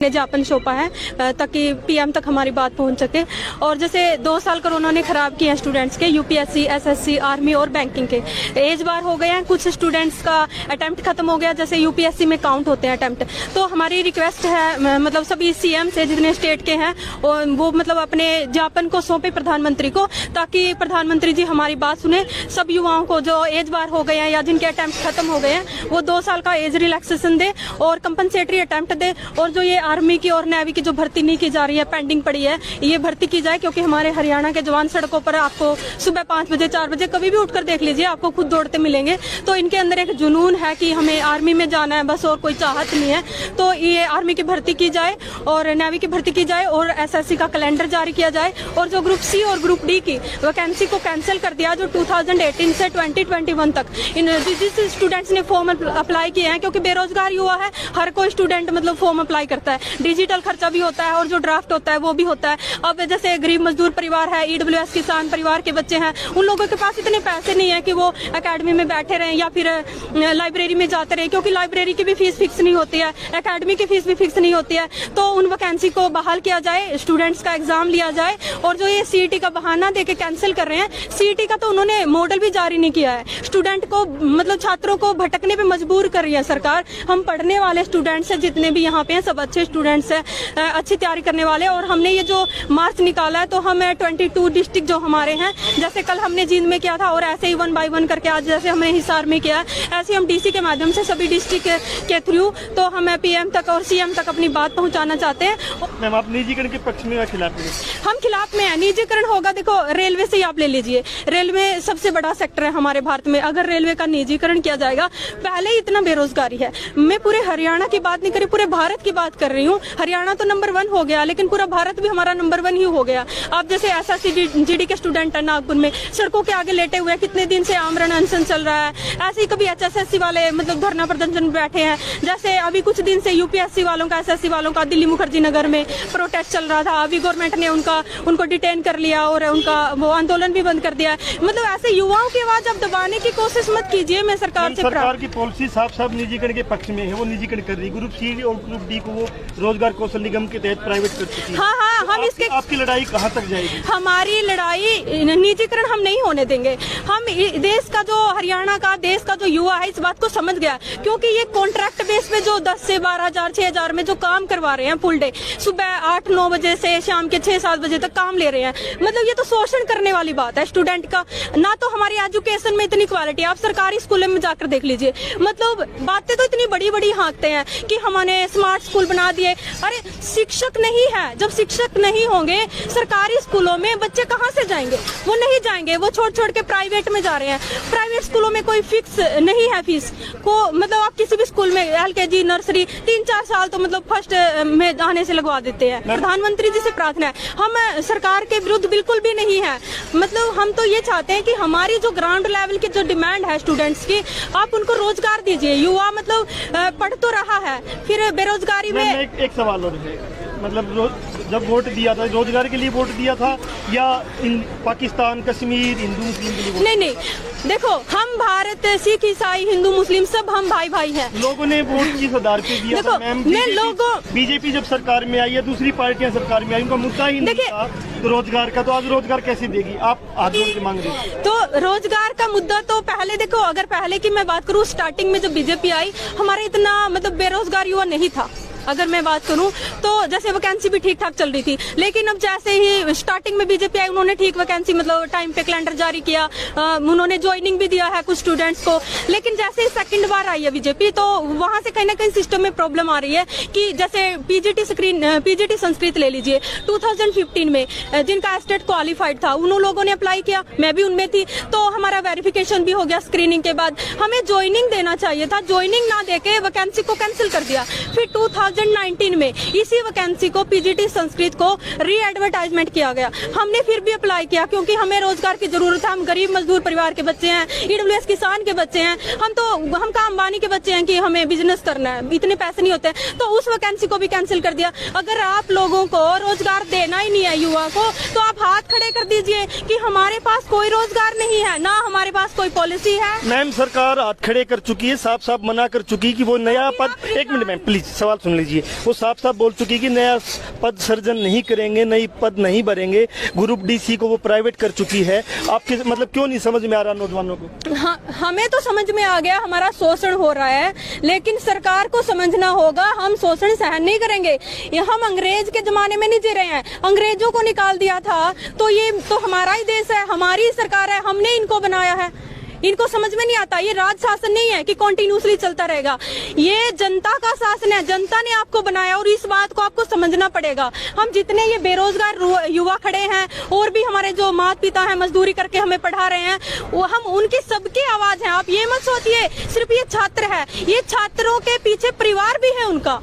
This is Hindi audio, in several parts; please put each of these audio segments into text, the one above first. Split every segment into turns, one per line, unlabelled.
ने ज्ञापन सौंपा है ताकि पीएम तक हमारी बात पहुंच सके। और जैसे 2 साल कोरोना ने खराब किए हैं स्टूडेंट्स के, यूपीएससी, एसएससी, आर्मी और बैंकिंग के। एज बार हो गए हैं, कुछ स्टूडेंट्स का अटेम्प्ट खत्म हो गया, जैसे यूपीएससी में काउंट होते हैं अटेम्प्ट। तो हमारी रिक्वेस्ट है मतलब सभी सीएम से जितने स्टेट के हैं वो मतलब अपने ज्ञापन को सौंपे प्रधानमंत्री को, ताकि प्रधानमंत्री जी हमारी बात सुने। सब युवाओं को जो एज बार हो गए हैं या जिनके अटेम्प्ट खत्म हो गए हैं वो 2 साल का एज रिलैक्सेशन दे और कंपनसेटरी अटेम्प्ट दे। और जो ये आर्मी की और नेवी की जो भर्ती नहीं की जा रही है, पेंडिंग पड़ी है, ये भर्ती की जाए, क्योंकि हमारे हरियाणा के जवान सड़कों पर आपको सुबह 5 बजे 4 बजे कभी भी उठकर देख लीजिए, आपको खुद दौड़ते मिलेंगे। तो इनके अंदर एक जुनून है कि हमें आर्मी में जाना है बस, और कोई चाहत नहीं है। तो ये आर्मी की भर्ती की जाए और नेवी की भर्ती की जाए और एसएससी का कैलेंडर जारी किया जाए। और जो ग्रुप सी और ग्रुप डी की वैकेंसी को कैंसिल कर दिया, जो 2018 से 2021 तक इन जिस स्टूडेंट्स ने फॉर्म अप्लाई किए हैं, क्योंकि बेरोजगार युवा है, हर कोई स्टूडेंट मतलब फॉर्म अप्लाई करता है, डिजिटल खर्चा भी होता है और जो ड्राफ्ट होता है वो भी होता है। अब जैसे गरीब मजदूर परिवार है, ईडब्ल्यूएस किसान परिवार के बच्चे हैं, उन लोगों के पास इतने पैसे नहीं है कि वो एकेडमी में बैठे रहें या फिर लाइब्रेरी में जाते रहे, क्योंकि लाइब्रेरी की भी फीस फिक्स नहीं होती है, एकेडमी की फीस भी फिक्स नहीं होती है। तो उन वैकेंसी को बहाल किया जाए, स्टूडेंट्स का एग्जाम लिया जाए। और जो ये सीईटी का बहाना देके कैंसिल कर रहे हैं, सीईटी का तो उन्होंने मॉडल भी जारी नहीं किया है। स्टूडेंट को मतलब छात्रों को भटकने पे मजबूर कर रही है सरकार। हम पढ़ने वाले स्टूडेंट्स हैं, जितने भी यहाँ पे हैं सब अच्छे स्टूडेंट्स हैं, अच्छी तैयारी करने वाले। और हमने ये जो मार्च निकाला है, तो हम 22 डिस्ट्रिक्ट जो हमारे हैं, जैसे कल हमने जींद में किया था और ऐसे ही 1 बाय 1 करके आज जैसे हमने हिसार में किया, ऐसे हम डीसी के माध्यम से सभी डिस्ट्रिक्ट के थ्रू तो हम पीएम तक और सीएम तक अपनी बात पहुंचाना चाहते हैं।
मैम, आप निजीकरण के पक्ष में या खिलाफ में?
हम खिलाफ में है। निजीकरण होगा, देखो रेलवे से ही आप ले लीजिए, रेलवे सबसे बड़ा सेक्टर है हमारे भारत में। अगर रेलवे का निजीकरण किया जाएगा, पहले ही इतना बेरोजगारी है। मैं पूरे हरियाणा की बात नहीं कर रही, पूरे भारत की बात कर रही हूँ। हरियाणा तो नंबर 1 हो गया, लेकिन पूरा भारत भी हमारा नंबर 1 ही हो गया। आप जैसे एसएससी जीडी के स्टूडेंट है नागपुर में, सड़कों के आगे लेटे हुए, कितने दिन से आमरण अनशन चल रहा है। ऐसे ही कभी एचएसएससी वाले मतलब धरना प्रदर्शन में बैठे हैं, जैसे अभी कुछ दिन से यूपीएससी वालों का, एसएससी वालों का दिल्ली मुखर्जी नगर में प्रोटेस्ट चल रहा था। अभी गवर्नमेंट ने उनको डिटेन कर लिया और उनका वो आंदोलन भी बंद कर दिया। मतलब ऐसे युवाओं की आवाज अब दबाने की कोशिश मत कीजिए। मैं सरकार
की पॉलिसी साफ निजीकरण के पक्ष में है, वो निजीकरण कर रही। ग्रुप सी और ग्रुप डी को वो रोजगार कौशल निगम के तहत प्राइवेट कर चुकी है।
हाँ, हम इसके
आपकी लड़ाई कहाँ तक जाएगी?
हमारी लड़ाई निजीकरण हम नहीं होने देंगे। हम देश का जो हरियाणा का, देश का जो युवा है, इस बात को समझ गया, क्योंकि ये कॉन्ट्रैक्ट बेस पे जो 10 से 12,000 6,000 में जो काम करवा रहे हैं फुल डे, सुबह 8-9 बजे से शाम के 6-7 बजे तक काम ले रहे हैं। मतलब ये तो शोषण करने वाली बात है स्टूडेंट का। ना तो हमारी एजुकेशन में इतनी क्वालिटी, आप सरकारी स्कूलों में जाकर देख लीजिए। मतलब बातें तो इतनी बड़ी बड़ी हाँकते हैं कि हमने स्मार्ट स्कूल बना दिए। अरे शिक्षक नहीं है, जब शिक्षक नहीं होंगे सरकारी स्कूलों में, बच्चे कहाँ से जाएंगे? वो नहीं जाएंगे, वो छोड़ के प्राइवेट में जा रहे हैं। प्राइवेट स्कूलों में कोई फिक्स नहीं है फीस को, मतलब आप किसी भी स्कूल में एलकेजी, नर्सरी 3-4 साल तो मतलब फर्स्ट में आने से लगवा देते हैं। प्रधानमंत्री जी से प्रार्थना है, हम सरकार के विरुद्ध बिल्कुल भी नहीं है। मतलब हम तो ये चाहते हैं कि हमारी जो ग्राउंड लेवल की जो डिमांड है स्टूडेंट्स की, आप उनको रोजगार दीजिए। युवा मतलब पढ़ तो रहा है, फिर बेरोजगारी में
एक सवाल और है, मतलब जब वोट दिया था, रोजगार के लिए वोट दिया था या पाकिस्तान, कश्मीर, हिंदू मुस्लिम के लिए?
नहीं, देखो हम भारत, सिख, ईसाई, हिंदू, मुस्लिम सब हम भाई है।
लोगों ने वोट किस आधार पे दिया था मैम? बीजेपी जब सरकार में आई है, दूसरी पार्टियां सरकार में आई, उनका मुद्दा ही नहीं था तो रोजगार का, तो आज रोजगार कैसे देगी? आप हाथ जोड़ के मांग रही हैं।
तो रोजगार का मुद्दा तो पहले देखो, अगर पहले की मैं बात करूँ, स्टार्टिंग में जब बीजेपी आई, हमारे इतना मतलब बेरोजगार युवा नहीं था। अगर मैं बात करूं तो जैसे वैकेंसी भी ठीक ठाक चल रही थी, लेकिन अब जैसे ही स्टार्टिंग में बीजेपी आई, उन्होंने ठीक वैकेंसी मतलब टाइम पे कैलेंडर जारी किया, उन्होंने ज्वाइनिंग भी दिया है कुछ स्टूडेंट्स को। लेकिन जैसे ही सेकंड बार आई है बीजेपी, तो वहां से कहीं ना कहीं सिस्टम में प्रॉब्लम आ रही है कि जैसे पीजीटी संस्कृत ले लीजिए, 2015 में जिनका एस्टेट क्वालिफाइड था, उन लोगों ने अप्लाई किया, मैं भी उनमें थी, तो हमारा वेरिफिकेशन भी हो गया स्क्रीनिंग के बाद। हमें ज्वाइनिंग देना चाहिए था, ज्वाइनिंग ना देके वैकेंसी को कैंसिल कर दिया। फिर 2019 में इसी वैकेंसी को पीजीटी संस्कृत को री एडवर्टाइजमेंट किया गया। हमने फिर भी अप्लाई किया क्योंकि हमें रोजगार की जरूरत है। हम गरीब मजदूर परिवार के बच्चे हैं, ईडब्ल्यूएस किसान के बच्चे हैं, हम का अंबानी के बच्चे हैं कि हमें बिजनेस करना है, इतने पैसे नहीं होते। तो उस वैकेंसी को भी कैंसिल कर दिया। अगर आप लोगों को रोजगार देना ही नहीं है युवा को, तो आप हाथ खड़े कर दीजिए कि हमारे पास कोई रोजगार नहीं है, ना हमारे पास कोई पॉलिसी है।
मैम सरकार हाथ खड़े कर चुकी है, साफ साफ मना कर चुकी कि वो नया पद, एक मिनट मैम प्लीज सवाल सुन लीजिए, वो साफ साफ बोल चुकी कि नया पद सर्जन नहीं करेंगे, नई पद नहीं भरेंगे, ग्रुप डी को वो प्राइवेट कर चुकी है। आपके मतलब क्यों नहीं समझ में आ रहा नौजवानों को?
हाँ, हमें तो समझ में आ गया हमारा शोषण हो रहा है, लेकिन सरकार को समझना होगा हम शोषण सहन नहीं करेंगे। ये हम अंग्रेज के जमाने में नहीं जी रहे हैं। अंग्रेजों को निकाल दिया था तो ये तो हमारा ही देश है, हमारी ही सरकार है, हमने इनको बनाया है। इनको समझ में नहीं आता, ये राज शासन नहीं है कि कंटिन्यूसली चलता रहेगा। ये जनता का शासन है, जनता ने आपको बनाया और इस बात को आपको समझना पड़ेगा। हम जितने ये बेरोजगार युवा खड़े हैं और भी हमारे जो माता पिता हैं मजदूरी करके हमें पढ़ा रहे हैं, वो हम उनकी सबकी आवाज है। आप ये मत सोचिए सिर्फ ये छात्र है, ये छात्रों के पीछे परिवार भी है उनका,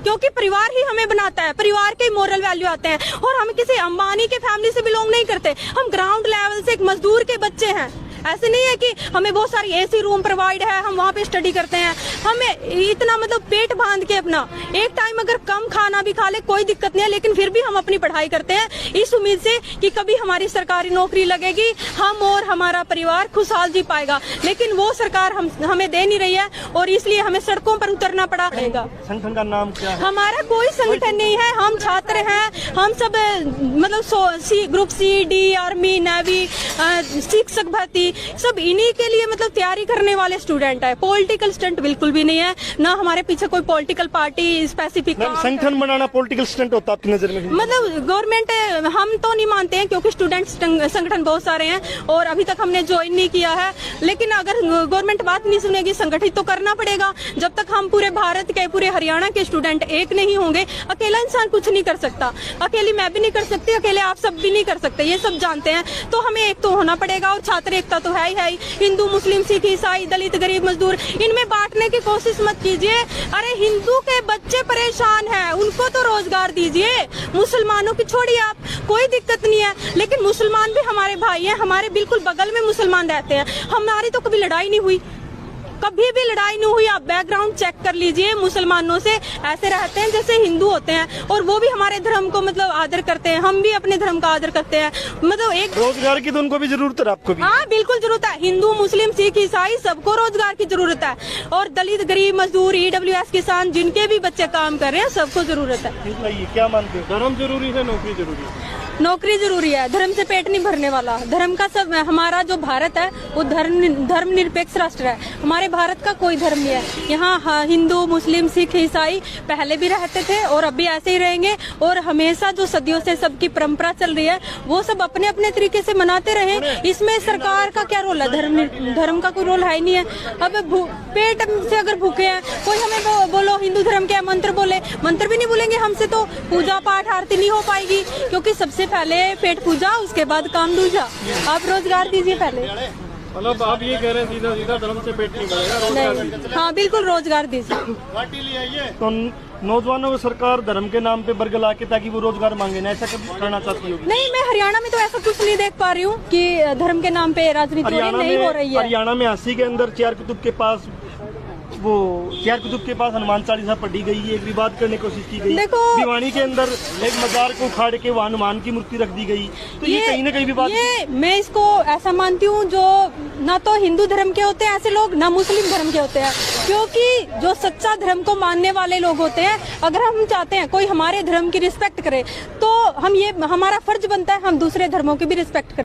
क्योंकि परिवार ही हमें बनाता है, परिवार के मोरल वैल्यू आते हैं। और हम किसी अंबानी के फैमिली से बिलोंग नहीं करते, हम ग्राउंड लेवल से एक मजदूर के बच्चे हैं। ऐसे नहीं है कि हमें बहुत सारी एसी रूम प्रोवाइड है, हम वहाँ पे स्टडी करते हैं। हमें इतना मतलब पेट बांध के अपना एक टाइम अगर कम खाना भी खा ले कोई दिक्कत नहीं है, लेकिन फिर भी हम अपनी पढ़ाई करते हैं इस उम्मीद से कि कभी हमारी सरकारी नौकरी लगेगी, हम और हमारा परिवार खुशहाल जी पाएगा। लेकिन वो सरकार हमें दे नहीं रही है और इसलिए हमें सड़कों पर उतरना पड़ेगा।
संगठन का नाम क्या है?
हमारा कोई संगठन नहीं है, हम छात्र हैं। हम सब मतलब group C, D, army, navy, शिक्षक भर्ती सब इन्हीं के लिए मतलब तैयारी करने वाले स्टूडेंट है। पॉलिटिकल स्टंट बिल्कुल भी नहीं है, ना हमारे पीछे कोई पॉलिटिकल पार्टी स्पेसिफिक।
संगठन बनाना पॉलिटिकल स्टंट होता आपकी नजर में?
मतलब गवर्नमेंट हम तो नहीं मानते हैं क्योंकि स्टूडेंट संगठन बहुत सारे हैं और अभी तक हमने ज्वाइन नहीं किया है। लेकिन अगर गवर्नमेंट बात नहीं सुनेगी, संगठित तो करना पड़ेगा। जब तक हम पूरे भारत के, पूरे हरियाणा के स्टूडेंट एक नहीं होंगे, अकेला इंसान कुछ नहीं कर सकता। अकेली मैं भी नहीं कर सकती, अकेले आप सब भी नहीं कर सकते, ये सब जानते हैं। तो हमें एक तो होना पड़ेगा और छात्र एकता तो है ही। हिंदू, मुस्लिम, सिख, ईसाई, दलित, गरीब, मजदूर, इनमें बांटने की कोशिश मत कीजिए। अरे हिंदू के बच्चे परेशान हैं, उनको तो रोजगार दीजिए। मुसलमानों की छोड़िए आप, कोई दिक्कत नहीं है, लेकिन मुसलमान भी हमारे भाई हैं, हमारे बिल्कुल बगल में मुसलमान रहते हैं। हमारी तो कभी लड़ाई नहीं हुई, कभी भी लड़ाई नहीं हुई। आप बैकग्राउंड चेक कर लीजिए, मुसलमानों से ऐसे रहते हैं जैसे हिंदू होते हैं और वो भी हमारे धर्म को मतलब आदर करते हैं, हम भी अपने धर्म का आदर करते हैं। मतलब एक
रोजगार की तो उनको भी जरूरत है, आपको भी?
हाँ बिल्कुल जरूरत है। हिंदू, मुस्लिम, सिख, ईसाई सबको रोजगार की जरूरत है और दलित, गरीब, मजदूर, ईडब्ल्यूएस किसान जिनके भी बच्चे काम कर रहे हैं सबको जरूरत है।
क्या मानते हो, धर्म जरूरी है, नौकरी जरूरी है?
नौकरी जरूरी है, धर्म से पेट नहीं भरने वाला। धर्म का सब, हमारा जो भारत है वो धर्मनिरपेक्ष राष्ट्र है। हमारे भारत का कोई धर्म नहीं है। यहाँ हिंदू, मुस्लिम, सिख, ईसाई पहले भी रहते थे और अब भी ऐसे ही रहेंगे और हमेशा जो सदियों से सबकी परंपरा चल रही है वो सब अपने अपने तरीके से मनाते रहे। इसमें सरकार का क्या रोल है? धर्म का कोई रोल है ही नहीं है। अब पेट से अगर भूखे हैं, कोई हमें बोलो हिंदू धर्म के मंत्र बोले, मंत्र भी नहीं बोलेंगे हमसे तो पूजा पाठ आरती नहीं हो पाएगी, क्योंकि सबसे पहले पेट पूजा, उसके बाद काम दूजा। आप रोजगार दीजिए पहले।
मतलब आप ये कह रहे हैं सीधा सीधा धर्म से पेट नहीं भरेगा?
हाँ बिल्कुल रोजगार दीजिए।
तो नौजवानों को सरकार धर्म के नाम पे बरगला के ताकि वो रोजगार मांगे ना, ऐसा कभी करना चाहती होगी?
नहीं, मैं हरियाणा में तो ऐसा कुछ नहीं देख पा रही हूँ कि धर्म के नाम पे राजनीति नहीं हो रही है।
हरियाणा में अस्सी के अंदर चार कुतुब के पास हनुमान चालीसा पढ़ी गई है, एक विवाद करने की कोशिश की गई। भिवानी के अंदर एक मजार को उखाड़ के वहाँ हनुमान की मूर्ति रख दी गई। तो ये कहीं ना कहीं विवाद।
मैं इसको ऐसा मानती हूँ, जो ना तो हिंदू धर्म के होते हैं ऐसे लोग, ना मुस्लिम धर्म के होते हैं, क्योंकि जो सच्चा धर्म को मानने वाले लोग होते हैं, अगर हम चाहते हैं कोई हमारे धर्म की रिस्पेक्ट करे तो हमारा फर्ज बनता है हम दूसरे धर्मों की भी रिस्पेक्ट करें।